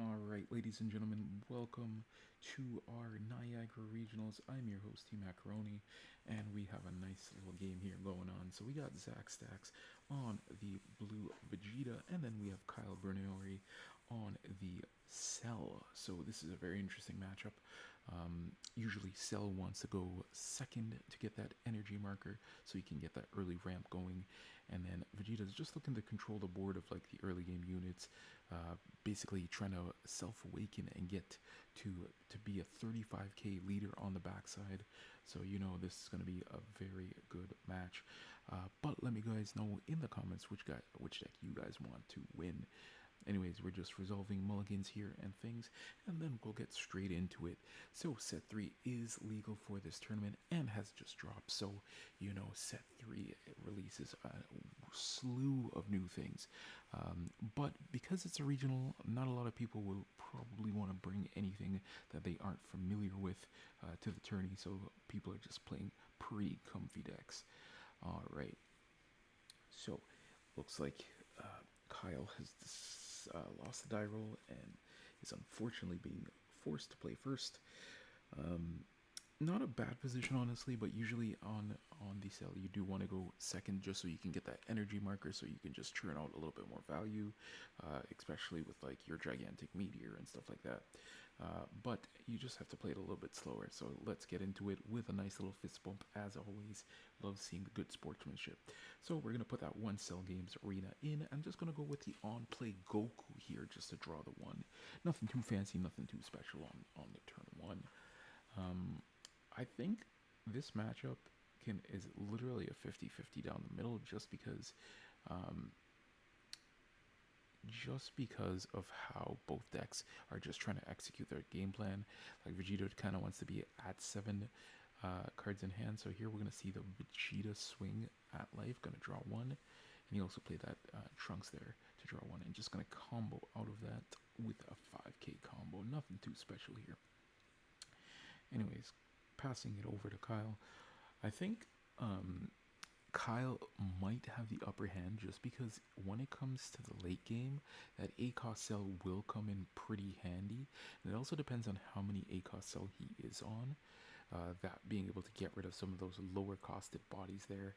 All right, ladies and gentlemen, welcome to our Niagara Regionals. I'm your host, T Macaroni, and we have a nice little game here going on. So we got Zack Stacks on the blue Vegeta, and then we have Kyle Brunorl on the Cell. So this is a very interesting matchup. Usually, Cell wants to go second to get that energy marker, so he can get that early ramp going, and then Vegeta's just looking to control the board of like the early game units, basically trying to self-awaken and get to be a 35k leader on the backside. So this is going to be a very good match. But let me guys know in the comments which deck you guys want to win. Anyways, we're just resolving mulligans here and things, and then we'll get straight into it. So set 3 is legal for this tournament and has just dropped. So, set 3 it releases a slew of new things. But because it's a regional, not a lot of people will probably want to bring anything that they aren't familiar with to the tourney. So people are just playing pretty comfy decks. All right. So, looks like Kyle has lost the die roll and is unfortunately being forced to play first. Not a bad position honestly, but usually on the cell you do want to go second just so you can get that energy marker, so you can just churn out a little bit more value, especially with like your gigantic meteor and stuff like that. But you just have to play it a little bit slower. So let's get into it with a nice little fist bump as always. Love seeing the good sportsmanship. So we're gonna put that one Cell Games arena in. I'm just gonna go with the on play Goku here just to draw the one. Nothing too fancy, nothing too special on the turn one. I think this matchup is literally a 50-50 down the middle, um, just because of how both decks are just trying to execute their game plan. Like Vegeta kind of wants to be at 7 cards in hand, so here we're gonna see the Vegeta swing at life, gonna draw one, and he also played that Trunks there to draw one, and just gonna combo out of that with a 5k combo. Nothing too special here. Anyways, passing it over to Kyle. I think Kyle might have the upper hand just because when it comes to the late game, that ACOS cell will come in pretty handy. And it also depends on how many ACOS cell he is on. That being able to get rid of some of those lower costed bodies there.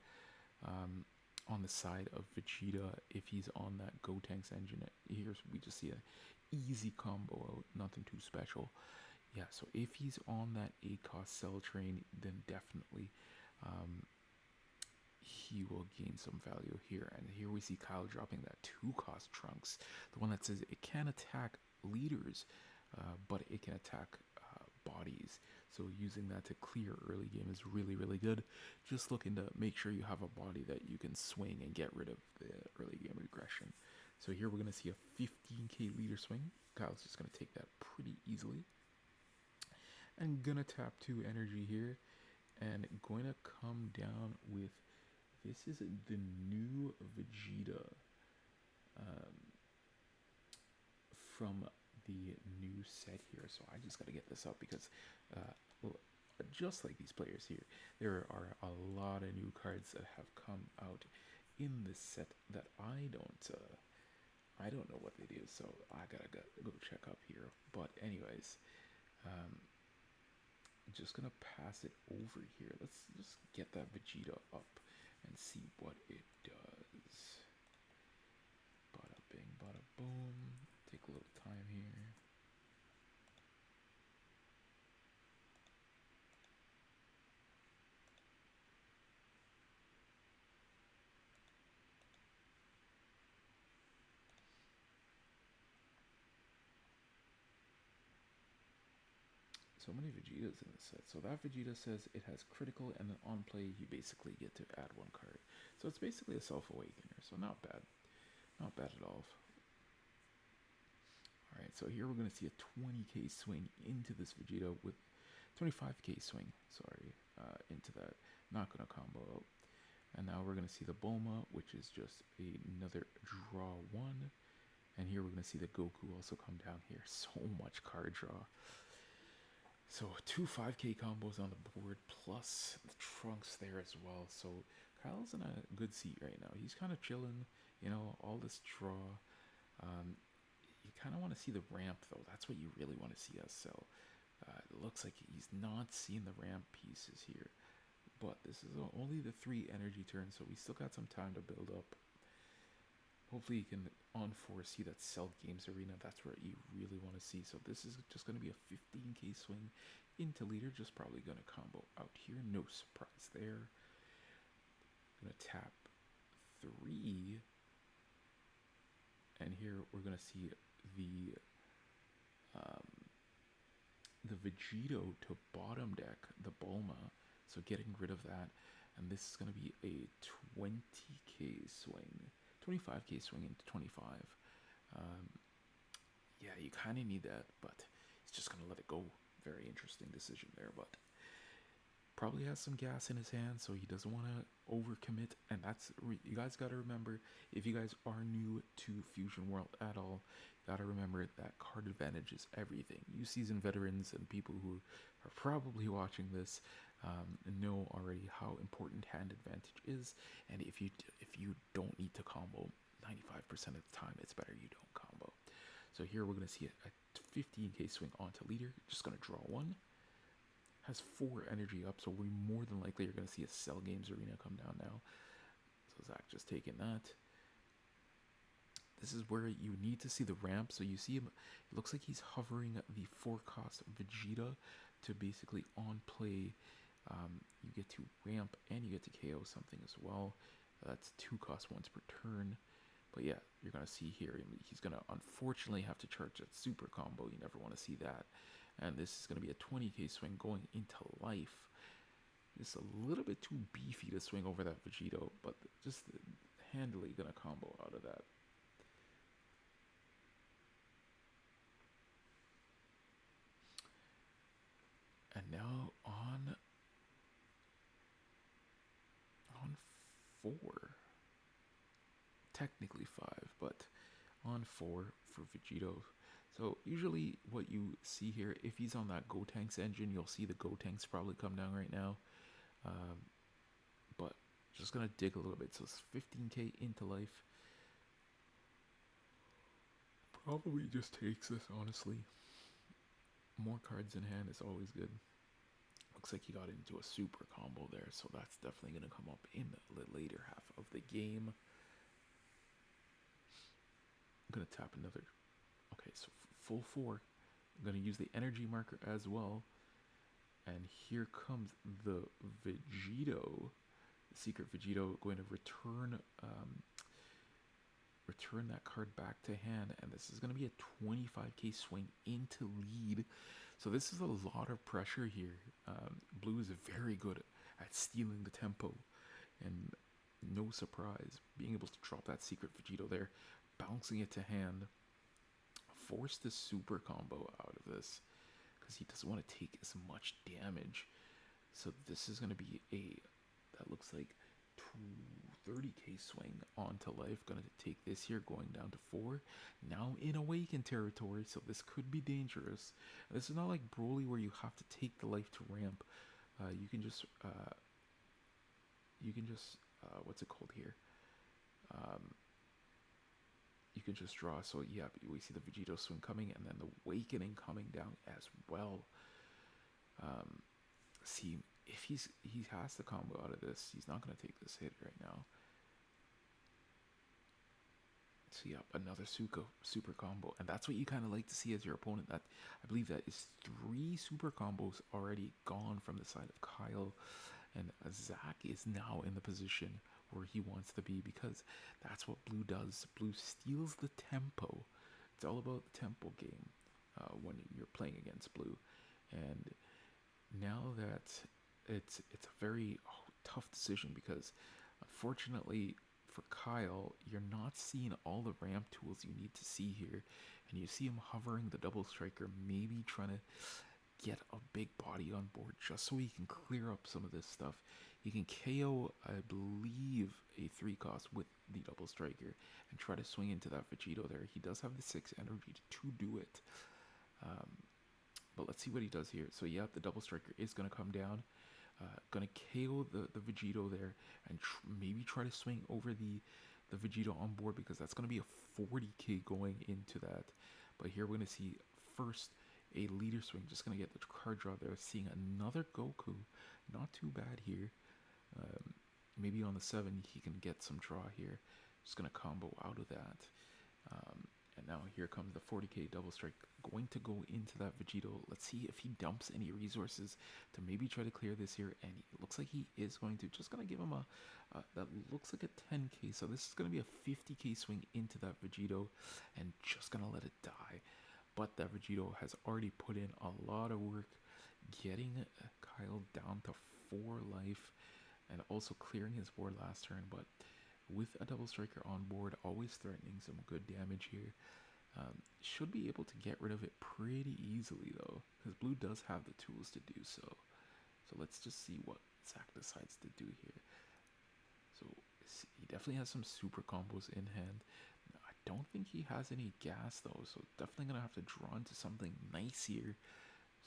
On the side of Vegeta, if he's on that Gotenks engine, here we just see a easy combo out, nothing too special. Yeah, so if he's on that ACOS cell train, then definitely he will gain some value here. And here we see Kyle dropping that 2-cost Trunks, the one that says it can attack leaders, but it can attack bodies. So using that to clear early game is really, really good. Just looking to make sure you have a body that you can swing and get rid of the early game aggression. So here we're going to see a 15k leader swing. Kyle's just going to take that pretty easily. And gonna tap 2 energy here, and going to come down with, this is the new Vegeta from the new set here. So I just got to get this up because just like these players here, there are a lot of new cards that have come out in this set that I don't know what they do, so I gotta go check up here. But anyways, just gonna pass it over here. Let's just get that Vegeta up and see what it does. Bada bing, bada boom. Take a little time here. So many Vegetas in this set. So that Vegeta says it has critical, and then on play you basically get to add 1 card. So it's basically a self-awakener. So not bad. Not bad at all. Alright, so here we're going to see a 20k swing into this Vegeta with 25k swing, into that. Not going to combo out. And now we're going to see the Bulma, which is just another draw 1. And here we're going to see the Goku also come down here. So much card draw. So 2 5k combos on the board, plus the Trunks there as well. So Kyle's in a good seat right now. He's kind of chilling, all this draw. He kind of want to see the ramp though. That's what you really want to see us sell. It looks like he's not seeing the ramp pieces here, but this is only the 3 energy turns, so we still got some time to build up. Hopefully you can on 4 see that Cell Games Arena. That's where you really want to see. So this is just going to be a 15k swing into leader. Just probably going to combo out here. No surprise there. Going to tap 3. And here we're going to see the um, the Vegito to bottom deck, the Bulma. So getting rid of that. And this is going to be a 20k swing. 25k swing into 25. Um, yeah, you kind of need that, but he's just going to let it go. Very interesting decision there, but probably has some gas in his hand, so he doesn't want to overcommit. And you guys got to remember, if you guys are new to Fusion World at all, you got to remember that card advantage is everything. You seasoned veterans and people who are probably watching this know already how important hand advantage is. And if you don't need to combo 95% of the time, it's better you don't combo. So here we're going to see a 15k swing onto leader. Just going to draw 1. Has 4 energy up, so we more than likely are going to see a Cell Games Arena come down now. So Zack just taking that. This is where you need to see the ramp. So you see him, it looks like he's hovering the 4-cost Vegeta to basically on play. You get to ramp and you get to KO something as well. That's 2 cost once per turn. But yeah, you're going to see here, he's going to unfortunately have to charge that super combo. You never want to see that. And this is going to be a 20k swing going into life. It's a little bit too beefy to swing over that Vegito, but just handily going to combo out of that. And now on 4. Technically 5, but on 4 for Vegito. So usually what you see here, if he's on that Gotenks engine, you'll see the Gotenks probably come down right now. But just going to dig a little bit. So it's 15k into life. Probably just takes this, honestly. More cards in hand is always good. Looks like he got into a super combo there, so that's definitely going to come up in the later half of the game. I'm going to tap another. Okay, so full 4. I'm going to use the energy marker as well. And here comes the Vegito. The secret Vegito going to return that card back to hand. And this is going to be a 25k swing into lead. So this is a lot of pressure here. Blue is very good at stealing the tempo. And no surprise, being able to drop that secret Vegito there, bouncing it to hand, force the super combo out of this because he doesn't want to take as much damage. So this is going to be that looks like 30k swing onto life. Going to take this here, going down to 4. Now in Awaken territory, so this could be dangerous. This is not like Broly where you have to take the life to ramp. You can just what's it called here? You can just draw. So yeah, we see the Vegito swing coming and then the Awakening coming down as well. See, if he has the combo out of this, he's not going to take this hit right now. So yeah, another super combo, and that's what you kind of like to see as your opponent. That I believe that is 3 super combos already gone from the side of Kyle, and Zack is now in the position where he wants to be, because that's what Blue does. Blue steals the tempo. It's all about the tempo game when you're playing against Blue, and now that it's a very tough decision, because unfortunately for Kyle, you're not seeing all the ramp tools you need to see here, and you see him hovering the double striker, maybe trying to get a big body on board just so he can clear up some of this stuff. He can KO, I believe, a 3-cost with the double striker and try to swing into that Vegito there. He does have the 6 energy to do it. But let's see what he does here. So yeah, the double striker is going to come down. Going to KO the Vegito there and maybe try to swing over the Vegito on board, because that's going to be a 40k going into that. But here we're going to see first a leader swing. Just going to get the card draw there. Seeing another Goku. Not too bad here. Maybe on the 7 he can get some draw here. Just going to combo out of that. And now here comes the 40k double strike, going to go into that Vegito. Let's see if he dumps any resources to maybe try to clear this here. And it looks like he is going to. Just going to give him that looks like a 10k. So this is going to be a 50k swing into that Vegito and just going to let it die. But that Vegito has already put in a lot of work getting Kyle down to 4 life and also clearing his board last turn. But with a double striker on board, always threatening some good damage here. Should be able to get rid of it pretty easily though, because blue does have the tools to do so. So let's just see what Zack decides to do here. So he definitely has some super combos in hand. I don't think he has any gas though, so definitely gonna have to draw into something nice here.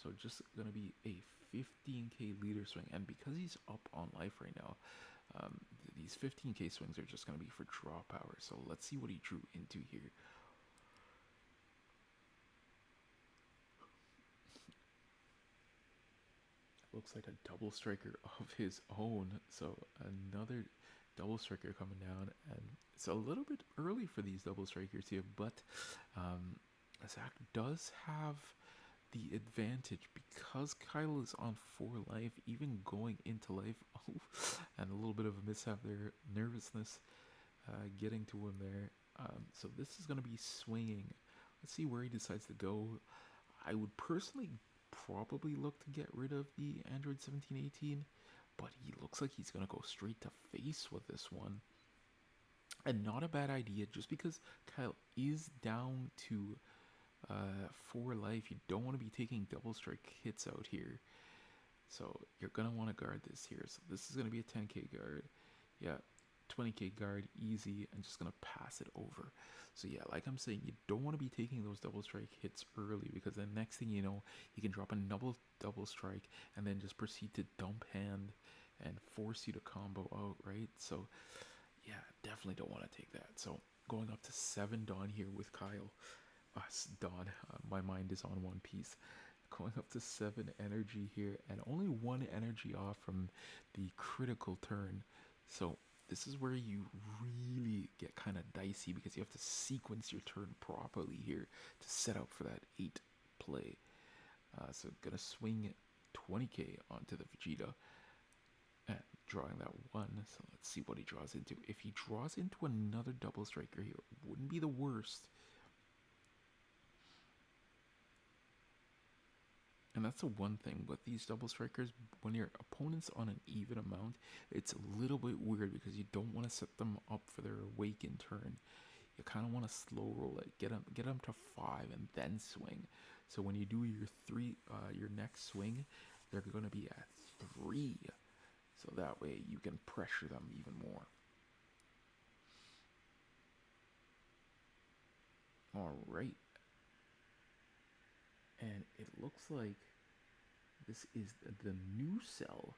So just gonna be a 15k leader swing, and because he's up on life right now, these 15k swings are just going to be for draw power. So let's see what he drew into here. Looks like a double striker of his own. So another double striker coming down, and it's a little bit early for these double strikers here, but Zack does have the advantage because Kyle is on 4 life, even going into life. And a little bit of a mishap there, nervousness getting to him there. So this is going to be swinging. Let's see where he decides to go. I would personally probably look to get rid of the Android 1718, but he looks like he's going to go straight to face with this one. And not a bad idea, just because Kyle is down to 4 life. You don't want to be taking double strike hits out here. So you're going to want to guard this here. So this is going to be a 10k guard. Yeah, 20k guard, easy, and just going to pass it over. So yeah, like I'm saying, you don't want to be taking those double strike hits early, because the next thing you know, you can drop a double strike and then just proceed to dump hand and force you to combo out, right? So yeah, definitely don't want to take that. So going up to 7 Dawn here with Kyle. Dawn, my mind is on One Piece. Going up to 7 energy here, and only 1 energy off from the critical turn. So this is where you really get kind of dicey, because you have to sequence your turn properly here to set up for that 8 play. So gonna swing 20k onto the Vegeta and drawing that 1. So let's see what he draws into. If he draws into another double striker here, it wouldn't be the worst. And that's the one thing with these double strikers, when your opponent's on an even amount, it's a little bit weird, because you don't want to set them up for their awaken turn. You kind of want to slow roll it, get them to 5 and then swing. So when you do your next swing, they're going to be at 3. So that way you can pressure them even more. All right. And it looks like this is the new cell.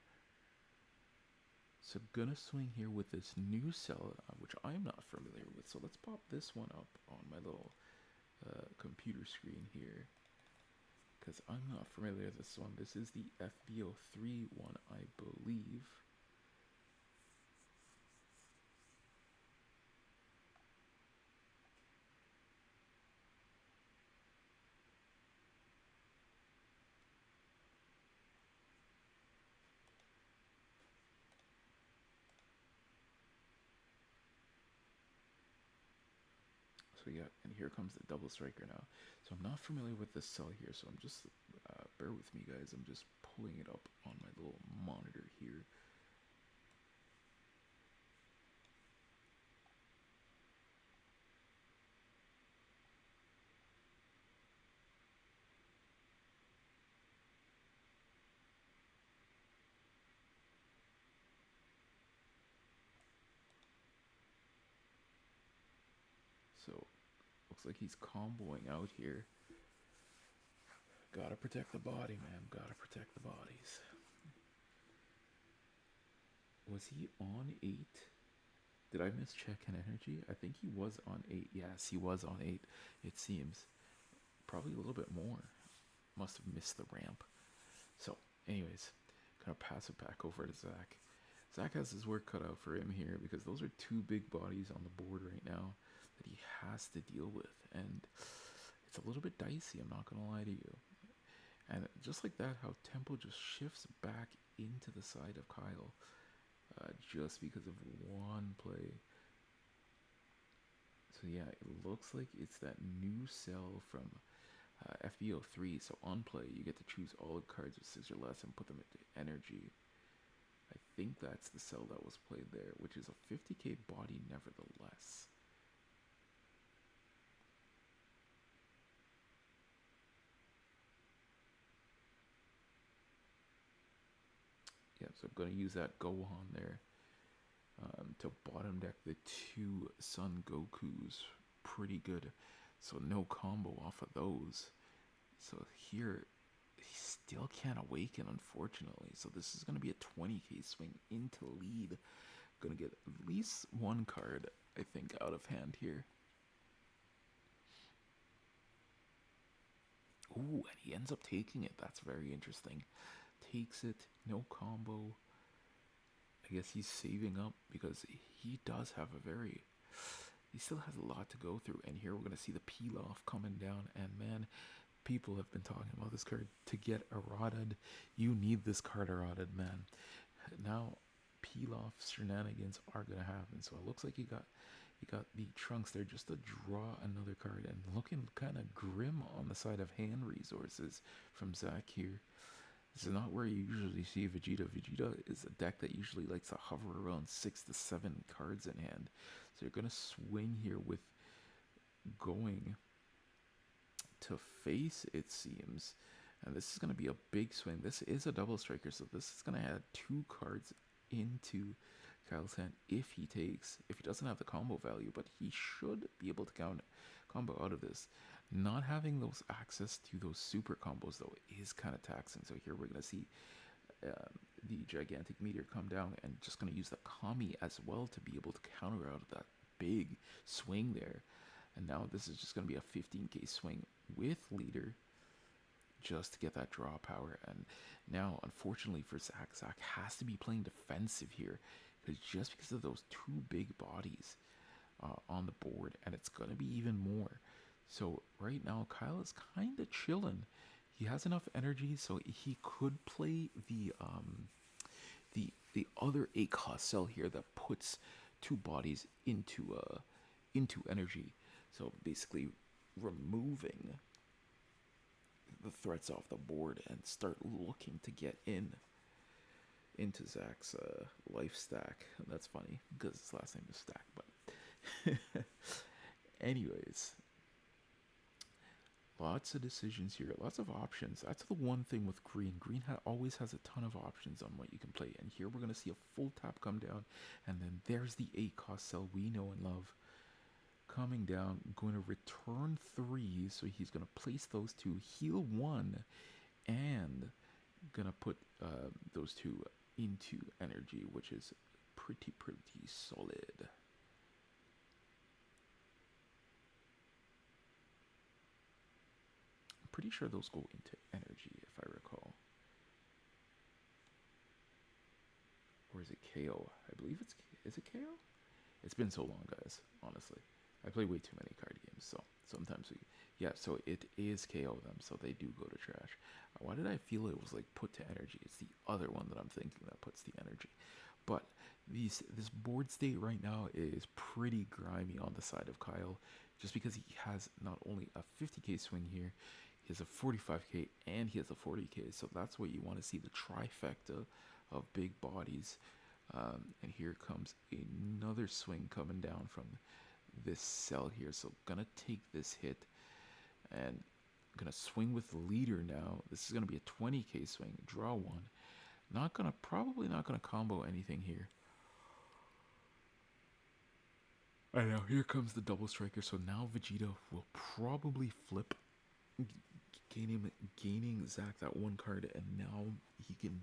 So gonna swing here with this new cell, which I'm not familiar with. So let's pop this one up on my little computer screen here, because I'm not familiar with this one. This is the FBO3 one, I believe. So yeah, and here comes the double striker now. So I'm not familiar with this cell here, so I'm just, bear with me guys, I'm just pulling it up on my little monitor here. So looks like he's comboing out here. Gotta protect the body, man. Gotta protect the bodies. Was he on 8? Did I mischeck an energy? I think he was on 8. Yes, he was on 8, it seems. probably a little bit more. Must have missed the ramp. So, anyways, gonna pass it back over to Zack. Zack has his work cut out for him here because those are two big bodies on the board right now that he has to deal with, and it's a little bit dicey. I'm not gonna lie to you. And just like that, how tempo just shifts back into the side of Kyle, just because of one play. So yeah, it looks like it's that new cell from FBO3. So on play, you get to choose all the cards with 6 or less and put them into energy. I think that's the cell that was played there, which is a 50k body nevertheless. Yeah, so I'm going to use that Gohan there to bottom deck the two Son Gokus pretty good. So no combo off of those. So here, he still can't awaken, unfortunately. So this is going to be a 20k swing into lead. Going to get at least one card, I think, out of hand here. Ooh, and he ends up taking it. That's very interesting. Takes it, no combo. I guess he's saving up because he does have a very. He still has a lot to go through. And here we're going to see the peel off coming down. And man, people have been talking about this card. To get eroded, you need this card eroded, man. Now, peel off shenanigans are going to happen. So it looks like you got the Trunks there just to draw another card, and looking kind of grim on the side of hand resources from Zack here. This is not where you usually see Vegeta. Vegeta is a deck that usually likes to hover around 6 to 7 cards in hand. So you're going to swing here with going to face, it seems. And this is going to be a big swing. This is a double striker, so this is going to add 2 cards into Kyle's hand if he takes. If he doesn't have the combo value, but he should be able to combo out of this. Not having those access to those super combos, though, is kind of taxing. So here we're going to see the gigantic meteor come down, and just going to use the Kami as well to be able to counter out of that big swing there. And now this is just going to be a 15k swing with leader just to get that draw power. And now, unfortunately for Zack, Zack has to be playing defensive here, because just because of those two big bodies on the board, and it's going to be even more. So right now, Kyle is kind of chilling. He has enough energy, so he could play the other 8-cost cell here that puts 2 bodies into energy. So basically, removing the threats off the board and start looking to get into Zack's life stack. That's funny because his last name is Stack, but anyways, lots of decisions here, lots of options. That's the one thing with green. Green always has a ton of options on what you can play, and here we're going to see a full tap come down, and then there's the 8-cost cell we know and love coming down, going to return 3, so he's going to place those 2, heal 1, and gonna put those 2 into energy, which is pretty solid. I'm pretty sure those go into energy, if I recall. Or is it KO? I believe is it KO? It's been so long, guys, honestly. I play way too many card games, so sometimes yeah, so it is KO them, so they do go to trash. Why did I feel it was like put to energy? It's the other one that I'm thinking that puts the energy. But this board state right now is pretty grimy on the side of Kyle, just because he has not only a 50k swing here, he has a 45k and he has a 40k, so that's what you want to see, the trifecta of big bodies. And here comes another swing coming down from this cell here, so gonna take this hit and gonna swing with the leader now. This is gonna be a 20k swing, draw 1. Probably not gonna combo anything here. I know, here comes the double striker, so now Vegeta will probably flip, gaining Zack that 1 card, and now he can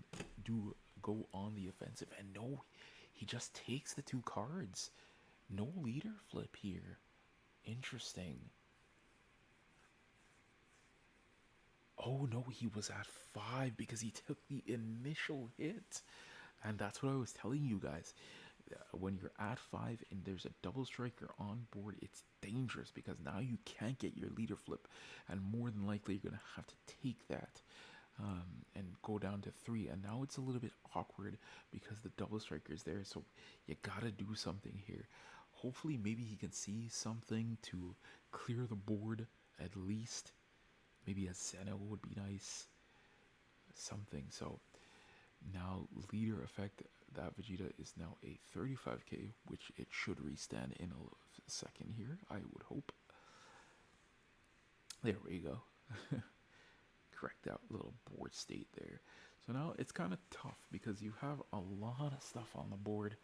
go on the offensive. And no, he just takes the 2 cards. No leader flip here. Interesting. Oh no, he was at 5 because he took the initial hit. And that's what I was telling you guys. When you're at 5 and there's a double striker on board, it's dangerous because now you can't get your leader flip. And more than likely, you're going to have to take that and go down to 3. And now it's a little bit awkward because the double striker is there. So you got to do something here. Hopefully, maybe he can see something to clear the board at least. Maybe a Zeno would be nice. Something. So now leader effect, that Vegeta is now a 35k, which it should restand in a second here, I would hope. There we go. Correct that little board state there. So now it's kind of tough because you have a lot of stuff on the board,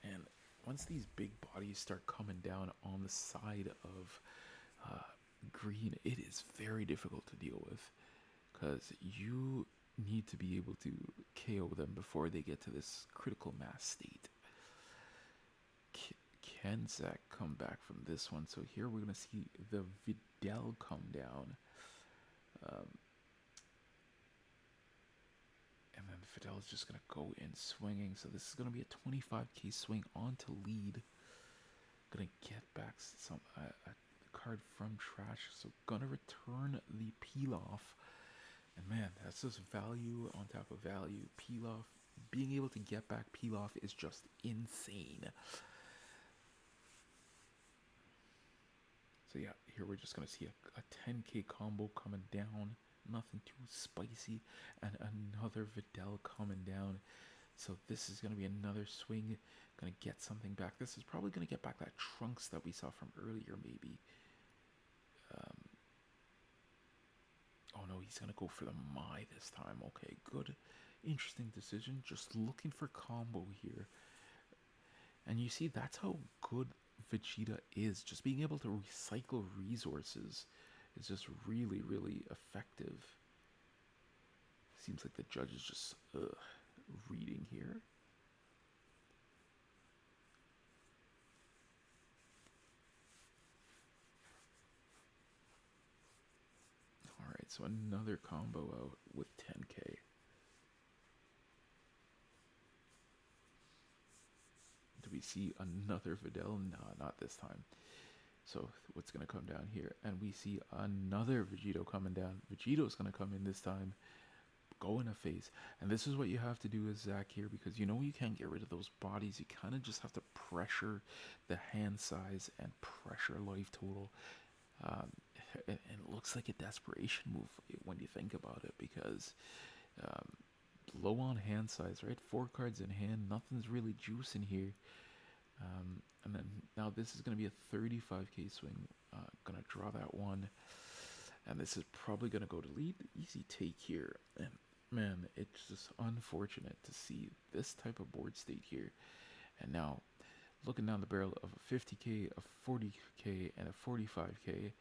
and once these big bodies start coming down on the side of green, it is very difficult to deal with because you need to be able to KO them before they get to this critical mass state. Can Zack come back from this one? So here we're going to see the Videl come down. And then Videl is just going to go in swinging. So this is going to be a 25k swing onto lead. Going to get back some a card from trash. So going to return the peel off. And man, that's just value on top of value. Peel off, being able to get back peel off is just insane. So yeah, here we're just going to see a 10k combo coming down. Nothing too spicy. And another Videl coming down. So this is going to be another swing. Going to get something back. This is probably going to get back that Trunks that we saw from earlier, maybe. Oh no, he's going to go for the Mai this time. Okay, good. Interesting decision. Just looking for combo here. And you see, that's how good Vegeta is. Just being able to recycle resources is just really, really effective. Seems like the judge is just reading here. Alright, so another combo out with 10k. Do we see another Videl? Nah, not this time. So what's going to come down here? And we see another Vegito coming down. Vegito's going to come in this time. Go in a phase. And this is what you have to do as Zack here, because you know you can't get rid of those bodies. You kind of just have to pressure the hand size and pressure life total. And it looks like a desperation move when you think about it, because low on hand size, right? 4 cards in hand, nothing's really juicing here. And then now this is going to be a 35k swing. Gonna draw that one, and this is probably gonna go to lead. Easy take here, and man, it's just unfortunate to see this type of board state here. And now looking down the barrel of a 50k, a 40k, and a 45k,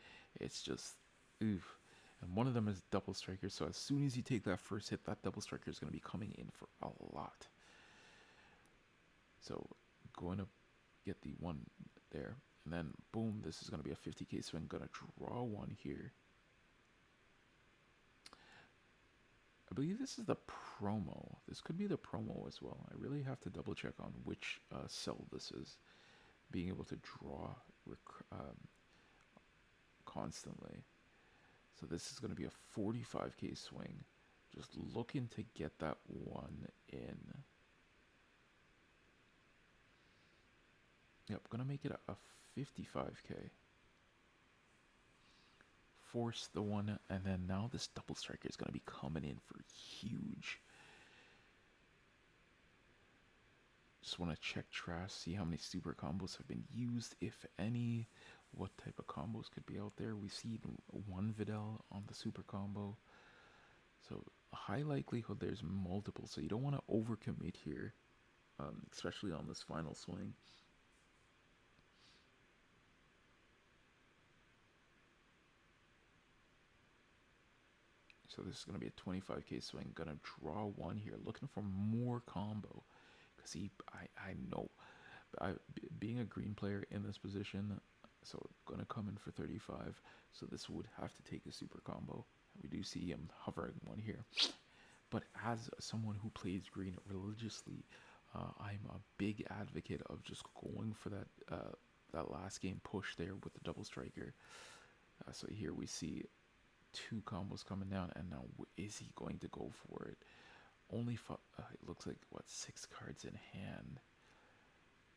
it's just oof. And one of them is double striker, so as soon as you take that first hit, that double striker is going to be coming in for a lot. So going to get the one there, and then boom, this is going to be a 50k swing. Going to draw one here. I believe this is the promo. This could be the promo as well. I really have to double check on which cell this is. Being able to draw constantly. So this is going to be a 45k swing. Just looking to get that one in. Yep, gonna make it a 55k. Force the one, and then now this double striker is gonna be coming in for huge. Just want to check trash, see how many super combos have been used, if any. What type of combos could be out there? We see one Videl on the super combo. So high likelihood there's multiple, so you don't want to overcommit here, especially on this final swing. So this is going to be a 25k swing. Gonna draw one here, looking for more combo. Because I know, being a green player in this position, So gonna come in for 35. So this would have to take a super combo. We do see him hovering one here. But as someone who plays green religiously, I'm a big advocate of just going for that last game push there with the double striker. So here we see two combos coming down, and now is he going to go for it? Only it looks like what, 6 cards in hand.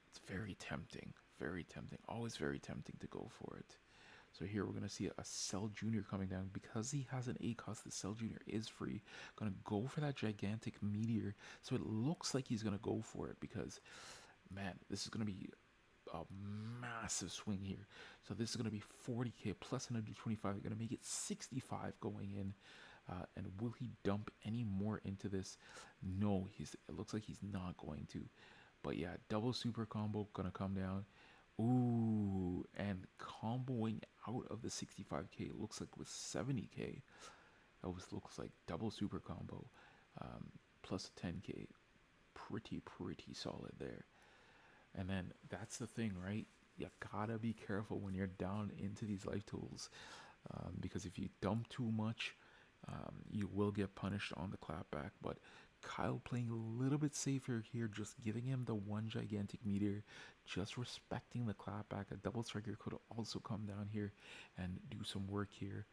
It's very tempting, very tempting. Always very tempting to go for it. So here we're going to see a Cell Junior coming down. Because he has an A cost, the Cell Junior is free. Going to go for that gigantic meteor. So it looks like he's going to go for it because, man, this is going to be a massive swing here. So this is going to be 40k plus another 25. Going to make it 65 going in. And will he dump any more into this? No, it looks like he's not going to. But yeah, double super combo gonna come down. Ooh, and comboing out of the 65k looks like with 70k. That looks like double super combo plus 10k. Pretty solid there. And then that's the thing, right? You gotta be careful when you're down into these life tools, because if you dump too much, you will get punished on the clapback. But Kyle playing a little bit safer here, just giving him the one gigantic meteor, just respecting the clapback. A double striker could also come down here and do some work here.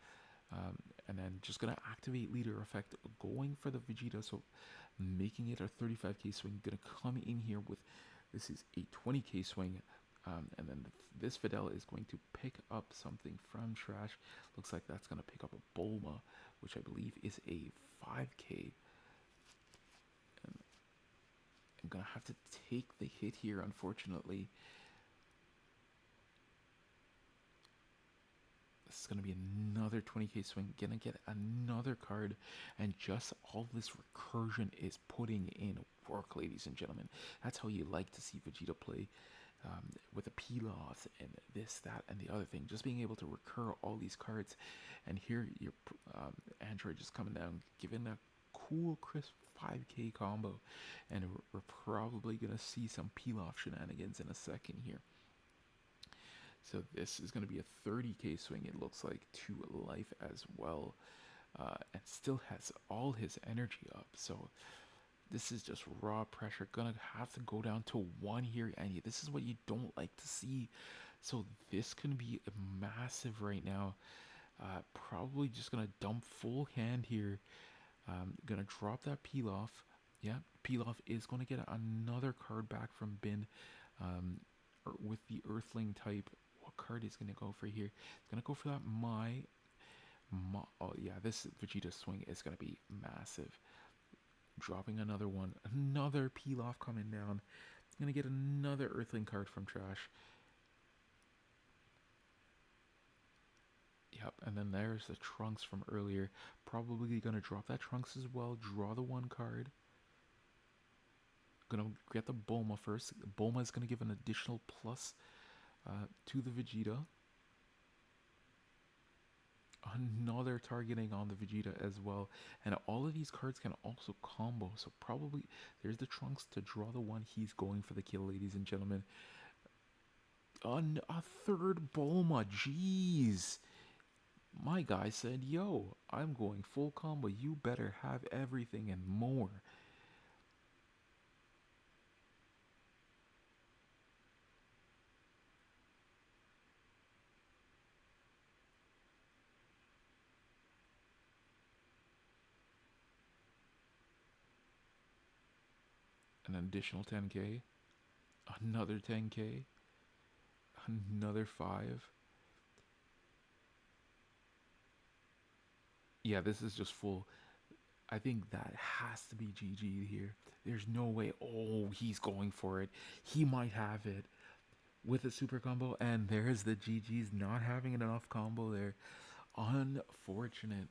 And then just gonna activate leader effect, going for the Vegeta, so making it a 35k swing. Gonna come in here with, this is a 20k swing, and then this Fidel is going to pick up something from trash. Looks like that's gonna pick up a Bulma, which I believe is a 5k. And I'm gonna have to take the hit here, unfortunately. This is going to be another 20k swing. Gonna get another card. And just all this recursion is putting in work, ladies and gentlemen. That's how you like to see Vegeta play. With the Pilafs and this, that, and the other thing. Just being able to recur all these cards. And here, your Android just coming down, giving a cool, crisp 5k combo. And we're probably going to see some Pilaf shenanigans in a second here. So this is going to be a 30k swing, it looks like, to life as well. And still has all his energy up. So this is just raw pressure. Gonna have to go down to 1 here. And this is what you don't like to see. So this can be massive right now. Probably just going to dump full hand here. Going to drop that Pilaf. Yeah, Pilaf is going to get another card back from Bin. With the Earthling type. What card is going to go for here? It's going to go for that oh yeah, this Vegeta swing is going to be massive. Dropping another one. Another Pilaf coming down. It's going to get another Earthling card from trash. Yep, and then there's the Trunks from earlier. Probably going to drop that Trunks as well. Draw the one card. Gonna get the Bulma first. Bulma is gonna give an additional plus to the Vegeta. Another targeting on the Vegeta as well. And all of these cards can also combo. So probably there's the Trunks to draw the one. He's going for the kill, ladies and gentlemen. A third Bulma. Jeez. My guy said, yo, I'm going full combo. You better have everything and more. An additional 10k, another 10k, another 5. Yeah, this is just full. I think that has to be GG here. There's no way. Oh, he's going for it. He might have it with a super combo, and there's the GG's not having enough combo there. Unfortunate.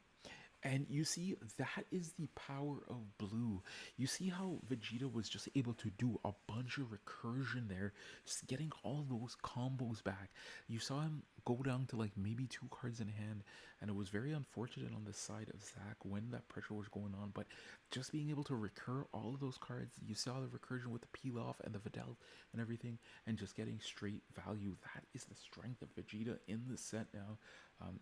And you see, that is the power of blue. You see how Vegeta was just able to do a bunch of recursion there, just getting all those combos back. You saw him go down to like maybe two cards in hand, and it was very unfortunate on the side of Zack when that pressure was going on. But just being able to recur all of those cards, you saw the recursion with the peel off and the Vidal and everything, and just getting straight value. That is the strength of Vegeta in the set now,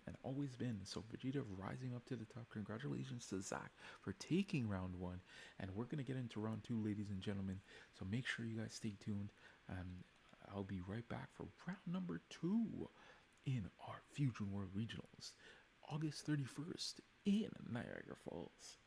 and always been. So Vegeta rising up to the top. Congratulations to Zack for taking round one, and we're gonna get into round two, ladies and gentlemen. So make sure you guys stay tuned. I'll be right back for round number two in our Fusion World Regionals, August 31st in Niagara Falls.